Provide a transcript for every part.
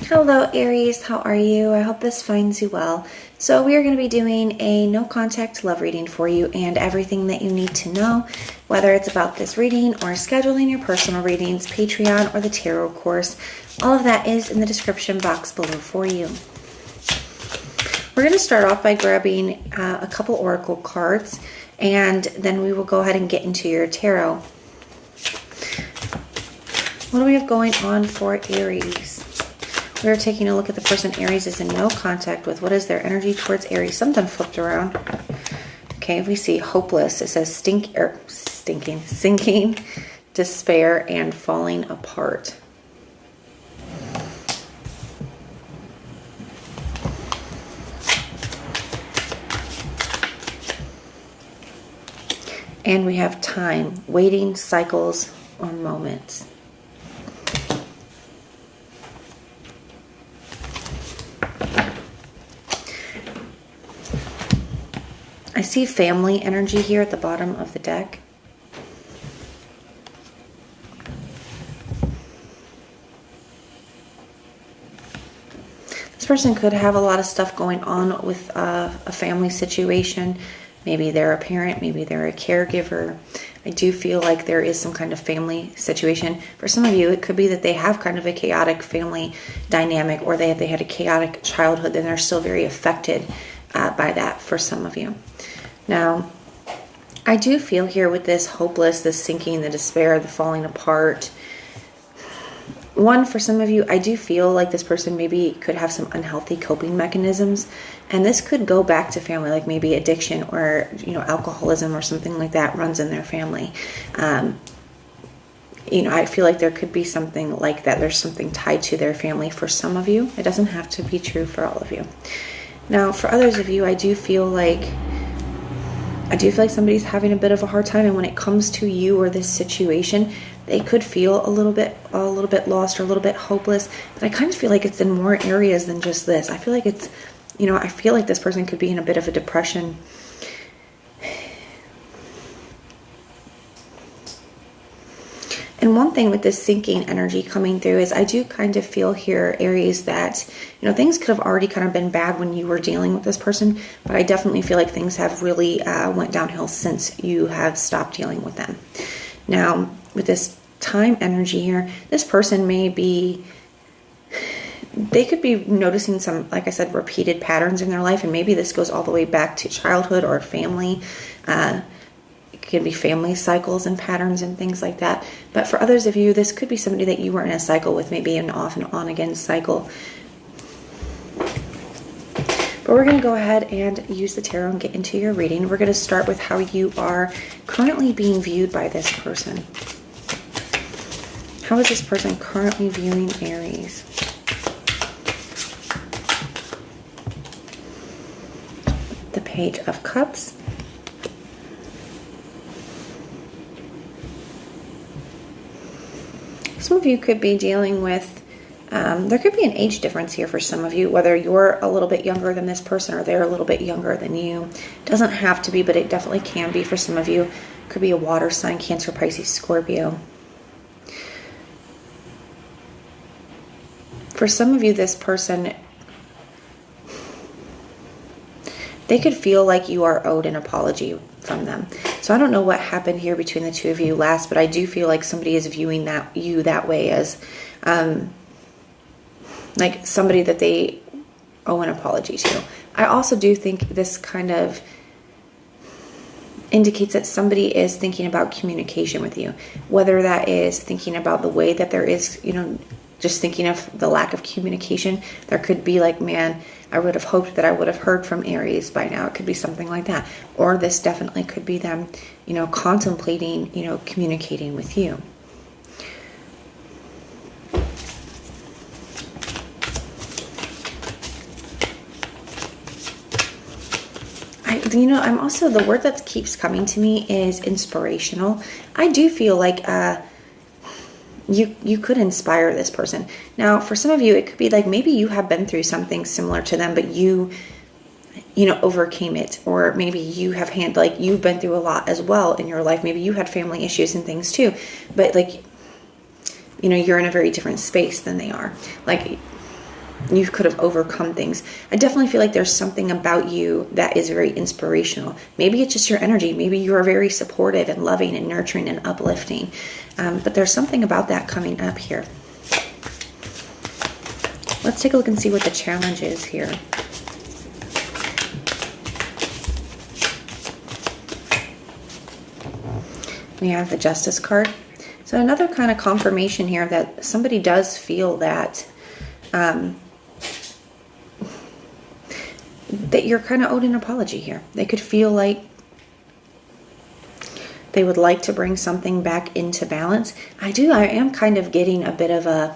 Hello Aries, how are you? I hope this finds you well. So we are going to be doing a no contact love reading for you and everything that you need to know, whether it's about this reading or scheduling your personal readings, Patreon, or the tarot course. All of that is in the description box below for you. We're going to start off by grabbing a couple oracle cards, and then we will go ahead and get into your tarot. What do we have going on for Aries? We're taking a look at the person Aries is in no contact with. What is their energy towards Aries? Something flipped around. Okay, we see hopeless. It says sinking, despair, and falling apart. And we have time, waiting, cycles, or moments. I see family energy here at the bottom of the deck. This person could have a lot of stuff going on with a family situation. Maybe they're a parent, maybe they're a caregiver. I do feel like there is some kind of family situation. For some of you, it could be that they have kind of a chaotic family dynamic, or they had a chaotic childhood and they're still very affected by that for some of you. Now, I do feel here with this hopeless, the sinking, the despair, the falling apart. One, for some of you, I do feel like this person maybe could have some unhealthy coping mechanisms. And this could go back to family, like maybe addiction or, alcoholism or something like that runs in their family. I feel like there could be something like that. There's something tied to their family for some of you. It doesn't have to be true for all of you. Now, for others of you, I do feel like somebody's having a bit of a hard time, and when it comes to you or this situation, they could feel a little bit lost or a little bit hopeless. But I kind of feel like it's in more areas than just this. I feel like it's, I feel like this person could be in a bit of a depression. And one thing with this sinking energy coming through is I do kind of feel here, Aries, that, things could have already kind of been bad when you were dealing with this person, but I definitely feel like things have really went downhill since you have stopped dealing with them. Now, with this time energy here, this person they could be noticing some, like I said, repeated patterns in their life, and maybe this goes all the way back to childhood or family. It could be family cycles and patterns and things like that. But for others of you, this could be somebody that you were in a cycle with, maybe an off and on again cycle. But we're going to go ahead and use the tarot and get into your reading. We're going to start with how you are currently being viewed by this person. How is this person currently viewing Aries? The Page of Cups. Some of you could be dealing with, there could be an age difference here for some of you, whether you're a little bit younger than this person or they're a little bit younger than you. Doesn't have to be, but it definitely can be for some of you. Could be a water sign, Cancer, Pisces, Scorpio. For some of you, this person, they could feel like you are owed an apology from them. So I don't know what happened here between the two of you last, but I do feel like somebody is viewing you that way as like somebody that they owe an apology to. I also do think this kind of indicates that somebody is thinking about communication with you, whether that is thinking about the way that there is, just thinking of the lack of communication. There could be like, man, I would have hoped that I would have heard from Aries by now. It could be something like that. Or this definitely could be them, contemplating, communicating with you. I'm also, the word that keeps coming to me is inspirational. I do feel like you could inspire this person. Now, for some of you, it could be like maybe you have been through something similar to them, but you overcame it. Or maybe you have you've been through a lot as well in your life. Maybe you had family issues and things too, but you're in a very different space than they are. You could have overcome things. I definitely feel like there's something about you that is very inspirational. Maybe it's just your energy. Maybe you are very supportive and loving and nurturing and uplifting. But there's something about that coming up here. Let's take a look and see what the challenge is here. We have the Justice card. So another kind of confirmation here that somebody does feel that that you're kind of owed an apology here. They could feel like they would like to bring something back into balance. I am kind of getting a bit of a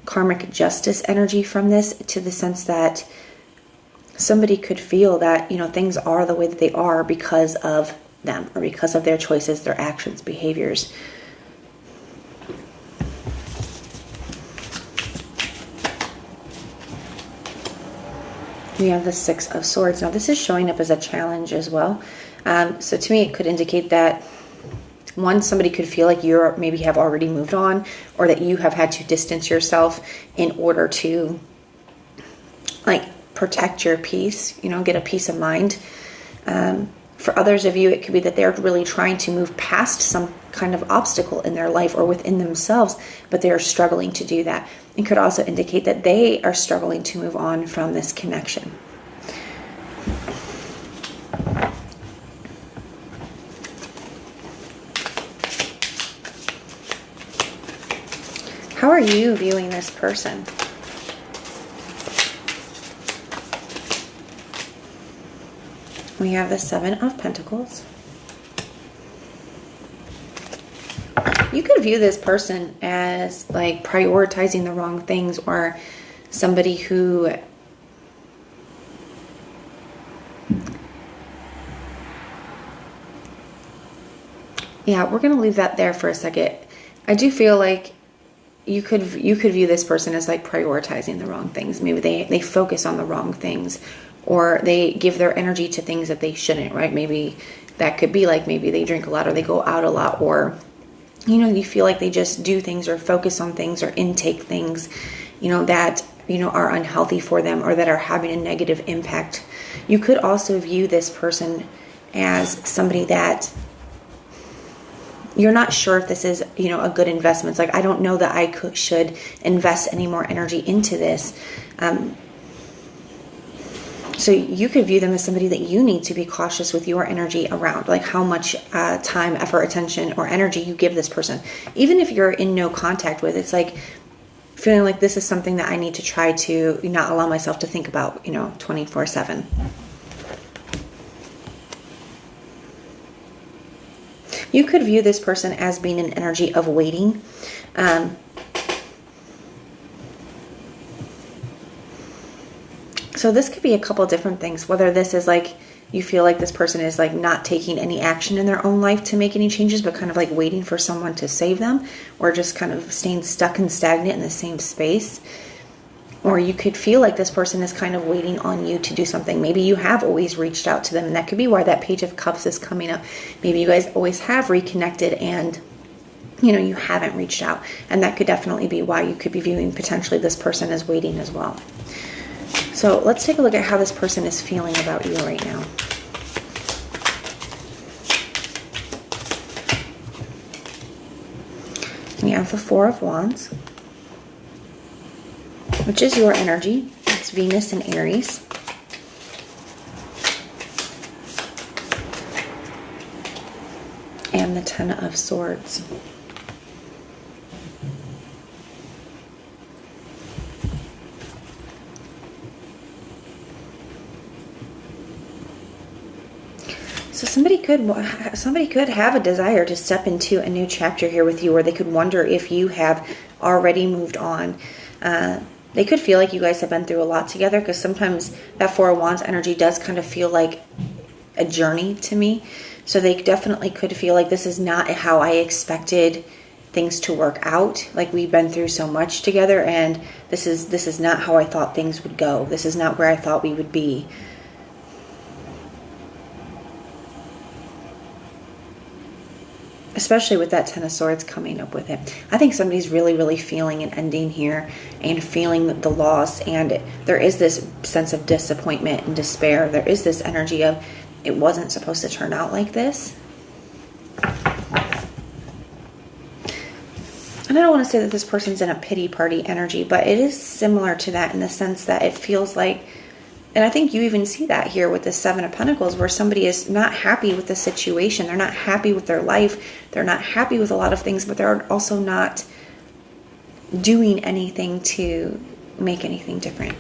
karmic justice energy from this, to the sense that somebody could feel that, you know, things are the way that they are because of them, or because of their choices, their actions, behaviors. We have the Six of Swords. Now, this is showing up as a challenge as well. So to me, it could indicate that, one, somebody could feel like you maybe have already moved on, or that you have had to distance yourself in order to, like, protect your peace, you know, get a peace of mind. For others of you, it could be that they're really trying to move past some kind of obstacle in their life or within themselves, but they're struggling to do that. It could also indicate that they are struggling to move on from this connection. How are you viewing this person? We have the Seven of Pentacles. You could view this person as like prioritizing the wrong things, or somebody who we're going to leave that there for a second. I do feel like you could view this person as like prioritizing the wrong things. Maybe they focus on the wrong things, or they give their energy to things that they shouldn't, right? Maybe that could be like, maybe they drink a lot, or they go out a lot, or, you know, you feel like they just do things or focus on things or intake things, you know, that, you know, are unhealthy for them, or that are having a negative impact. You could also view this person as somebody that you're not sure if this is, you know, a good investment. It's like, I don't know that I should invest any more energy into this. So you could view them as somebody that you need to be cautious with your energy around, like how much time, effort, attention, or energy you give this person. Even if you're in no contact with, it's like feeling like this is something that I need to try to not allow myself to think about, you know, 24/7. You could view this person as being an energy of waiting. So this could be a couple different things, whether this is like, you feel like this person is like not taking any action in their own life to make any changes, but kind of like waiting for someone to save them, or just kind of staying stuck and stagnant in the same space. Or you could feel like this person is kind of waiting on you to do something. Maybe you have always reached out to them, and that could be why that Page of Cups is coming up. Maybe you guys always have reconnected, and, you know, you haven't reached out. And that could definitely be why you could be viewing potentially this person as waiting as well. So let's take a look at how this person is feeling about you right now. We have the Four of Wands, which is your energy. It's Venus and Aries. And the Ten of Swords. So somebody could have a desire to step into a new chapter here with you, or they could wonder if you have already moved on. They could feel like you guys have been through a lot together, because sometimes that Four of Wands energy does kind of feel like a journey to me. So they definitely could feel like this is not how I expected things to work out. Like, we've been through so much together, and this is not how I thought things would go. This is not where I thought we would be. especially with that Ten of Swords coming up with it. I think somebody's really, really feeling an ending here and feeling the loss. And there is this sense of disappointment and despair. There is this energy of it wasn't supposed to turn out like this. And I don't want to say that this person's in a pity party energy, but it is similar to that in the sense that it feels like, and I think you even see that here with the Seven of Pentacles, where somebody is not happy with the situation. They're not happy with their life. They're not happy with a lot of things, but they're also not doing anything to make anything different.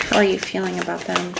How are you feeling about them?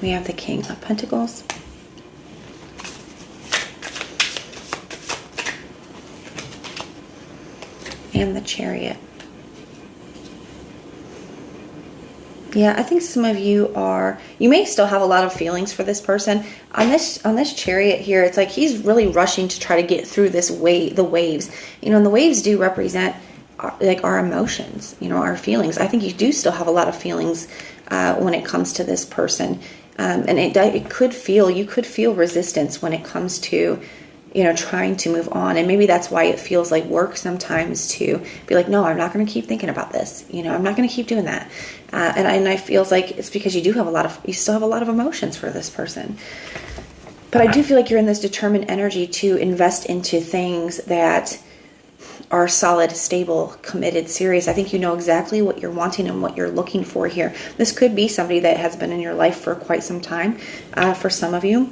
We have the King of Pentacles. And the Chariot. Yeah, I think some of you may still have a lot of feelings for this person. On this Chariot here, it's like he's really rushing to try to get through the waves. And the waves do represent our emotions, our feelings. I think you do still have a lot of feelings when it comes to this person. And you could feel resistance when it comes to, trying to move on. And maybe that's why it feels like work sometimes to be like, no, I'm not going to keep thinking about this. I'm not going to keep doing that. And I feels like it's because you still have a lot of emotions for this person. But I do feel like you're in this determined energy to invest into things that are solid, stable, committed, serious. I think you know exactly what you're wanting and what you're looking for here. This could be somebody that has been in your life for quite some time. For some of you,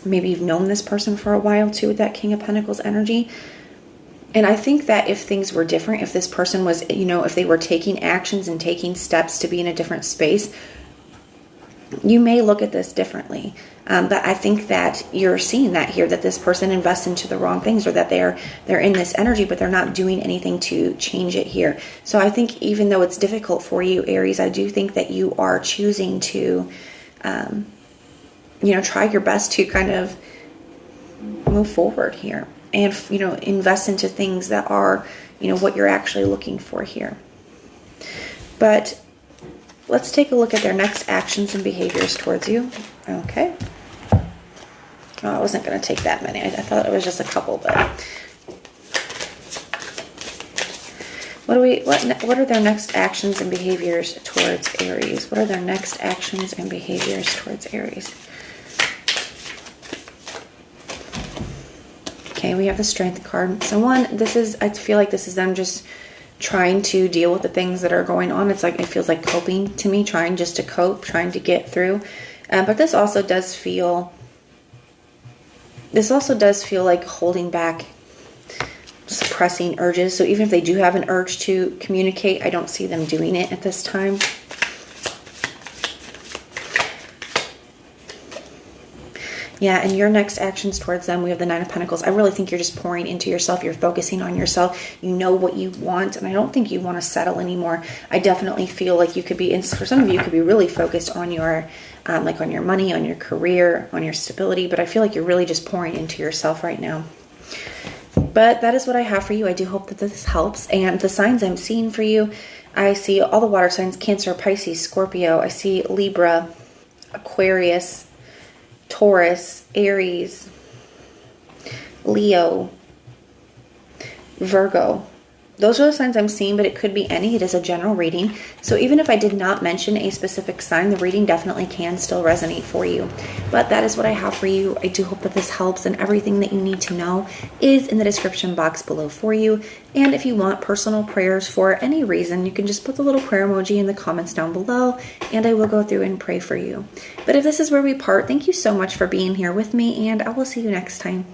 maybe you've known this person for a while too, with that King of Pentacles energy. And I think that if things were different, if this person was, if they were taking actions and taking steps to be in a different space, you may look at this differently. But I think that you're seeing that here, that this person invests into the wrong things, or that they're in this energy, but they're not doing anything to change it here. So I think even though it's difficult for you, Aries, I do think that you are choosing to, try your best to kind of move forward here and, invest into things that are, what you're actually looking for here. But let's take a look at their next actions and behaviors towards you. Okay. Oh, I wasn't going to take that many. I thought it was just a couple, but what are their next actions and behaviors towards Aries? What are their next actions and behaviors towards Aries? Okay, we have the Strength card. So I feel like this is them just trying to deal with the things that are going on. It's like, it feels like coping to me, trying just to cope, trying to get through. But this also does feel like holding back, suppressing urges. So even if they do have an urge to communicate, I don't see them doing it at this time. Yeah, and your next actions towards them, we have the Nine of Pentacles. I really think you're just pouring into yourself. You're focusing on yourself. You know what you want, and I don't think you want to settle anymore. I definitely feel like you could be, for some of you, could be really focused on your, on your money, on your career, on your stability, but I feel like you're really just pouring into yourself right now. But that is what I have for you. I do hope that this helps. And the signs I'm seeing for you, I see all the water signs: Cancer, Pisces, Scorpio. I see Libra, Aquarius, Taurus, Aries, Leo, Virgo. Those are the signs I'm seeing, but it could be any. It is a general reading. So even if I did not mention a specific sign, the reading definitely can still resonate for you. But that is what I have for you. I do hope that this helps, and everything that you need to know is in the description box below for you. And if you want personal prayers for any reason, you can just put the little prayer emoji in the comments down below, and I will go through and pray for you. But if this is where we part, thank you so much for being here with me, and I will see you next time.